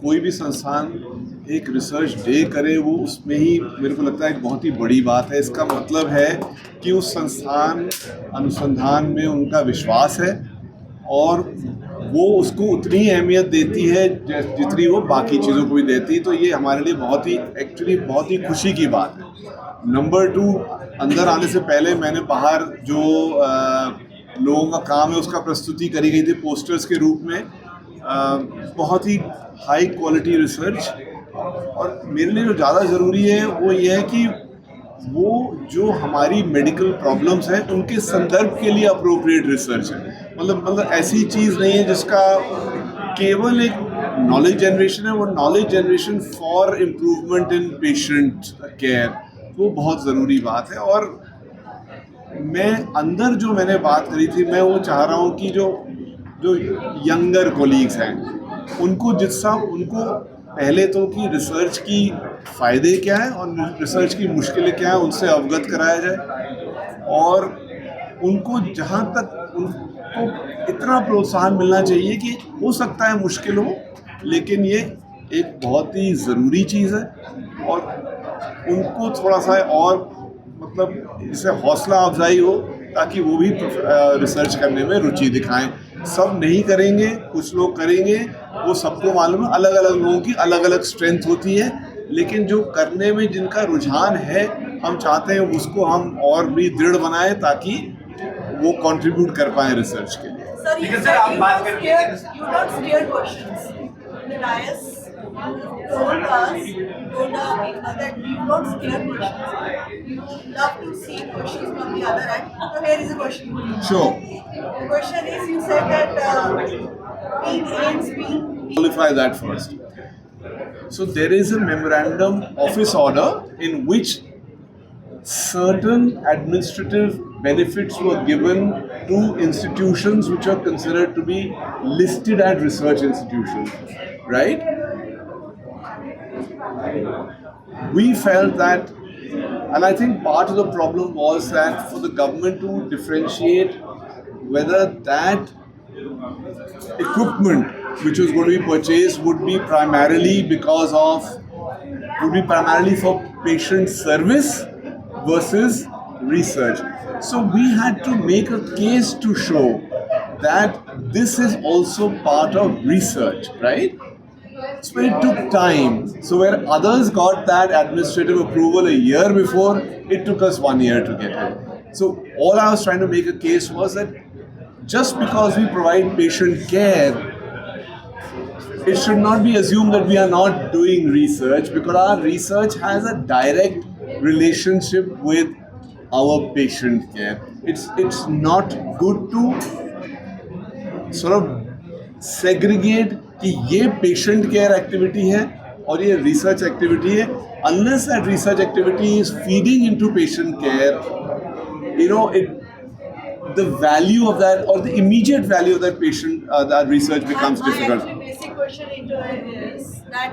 कोई भी संस्थान एक रिसर्च डे करे, वो उसमें ही मेरे को लगता है एक बहुत ही बड़ी बात है। इसका मतलब है कि उस संस्थान अनुसंधान में उनका विश्वास है और वो उसको उतनी अहमियत देती है जितनी वो बाकी चीज़ों को भी देती है। तो ये हमारे लिए बहुत ही एक्चुअली बहुत ही खुशी की बात है। नंबर 2, अंदर आने से पहले मैंने बाहर जो लोगों का काम है उसका प्रस्तुति करी गई थी पोस्टर्स के रूप में। बहुत ही हाई क्वालिटी रिसर्च, और मेरे लिए जो ज़्यादा ज़रूरी है वो ये है कि वो जो हमारी मेडिकल प्रॉब्लम्स हैं उनके संदर्भ के लिए अप्रोप्रिएट रिसर्च है। मतलब ऐसी चीज़ नहीं है जिसका केवल एक नॉलेज जनरेशन है, वो knowledge generation for improvement in patient care, वो बहुत ज़रूरी बात है। और मैं अंदर जो मैंने बात करी थी, मैं वो चाह रहा हूँ कि जो जो यंगर कोलीग्स हैं उनको उनको पहले तो कि रिसर्च की फ़ायदे क्या है और रिसर्च की मुश्किलें क्या हैं उनसे अवगत कराया जाए, और उनको जहाँ तक उनको इतना प्रोत्साहन मिलना चाहिए कि हो सकता है मुश्किल हो, लेकिन ये एक बहुत ही ज़रूरी चीज़ है, और उनको थोड़ा सा और मतलब इससे हौसला अफजाई हो ताकि वो भी रिसर्च करने में रुचि दिखाएं। सब नहीं करेंगे, कुछ लोग करेंगे, वो सबको मालूम है। अलग अलग लोगों की अलग अलग स्ट्रेंथ होती है, लेकिन जो करने में जिनका रुझान है, हम चाहते हैं उसको हम और भी दृढ़ बनाएं ताकि वो कंट्रीब्यूट कर पाए रिसर्च के लिए। Sir, you said you don't steer questions. Elias, you told us, told our people that you don't steer questions. You love to see questions from the other end. So here is a question. Sure. The question is, you said that being AIDS, being Qualify that first. So there is a memorandum office order in which certain administrative benefits were given to institutions which are considered to be listed as research institutions, right? We felt that, and I think part of the problem was that for the government to differentiate whether that equipment which was going to be purchased would be primarily for patient service versus research. So we had to make a case to show that this is also part of research, right? So it took time. So where others got that administrative approval a year before, it took us 1 year to get it. So all I was trying to make a case was that just because we provide patient care, it should not be assumed that we are not doing research, because our research has a direct relationship with our patient care. It's not good to sort of segregate कि ये patient care activity है और ये research activity है, unless that research activity is feeding into patient care, the value of that or the immediate value of that patient, that research becomes difficult. My basic question into it is that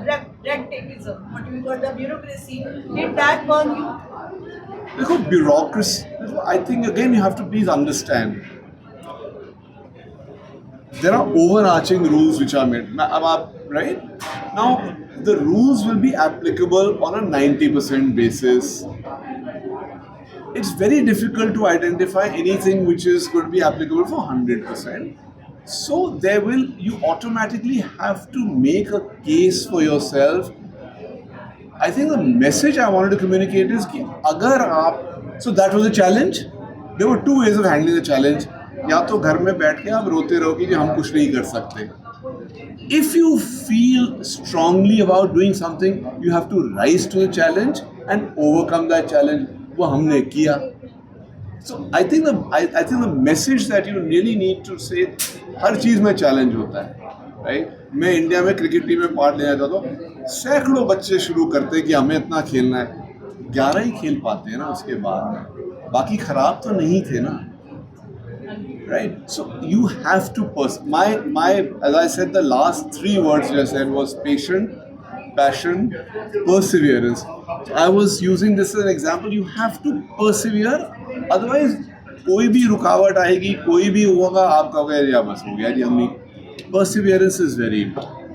red tapeism, what we call the bureaucracy, did that burn you? देखो bureaucracy, I think again you have to please understand, there are overarching rules which are made, right? Now the rules will be applicable on a 90% basis. It's very difficult to identify anything which is going to be applicable for 100%. So you automatically have to make a case for yourself. I think the message I wanted to communicate is कि अगर आप, so that was a challenge. There were two ways of handling the challenge. या तो घर में बैठ के आप रोते रहो कि हम कुछ नहीं कर सकते. If you feel strongly about doing something, you have to rise to the challenge and overcome that challenge. वो हमने किया. So I think the message that you really need to say, हर चीज़ में चैलेंज होता है, right? मैं India में cricket team में part लेना चाहता हूँ, सैकड़ों बच्चे शुरू करते हैं कि हमें इतना खेलना है, 11 ही खेल पाते हैं ना, उसके बाद में बाकी खराब तो नहीं थे ना, right? So you have to as I said, the last 3 words I said was patient, passion, perseverance. So I was using this as an example. You have to persevere, otherwise कोई भी रुकावट आएगी, कोई भी होगा, आप कहोगे यार बस हो गया जी, हमने. Perseverance is very important.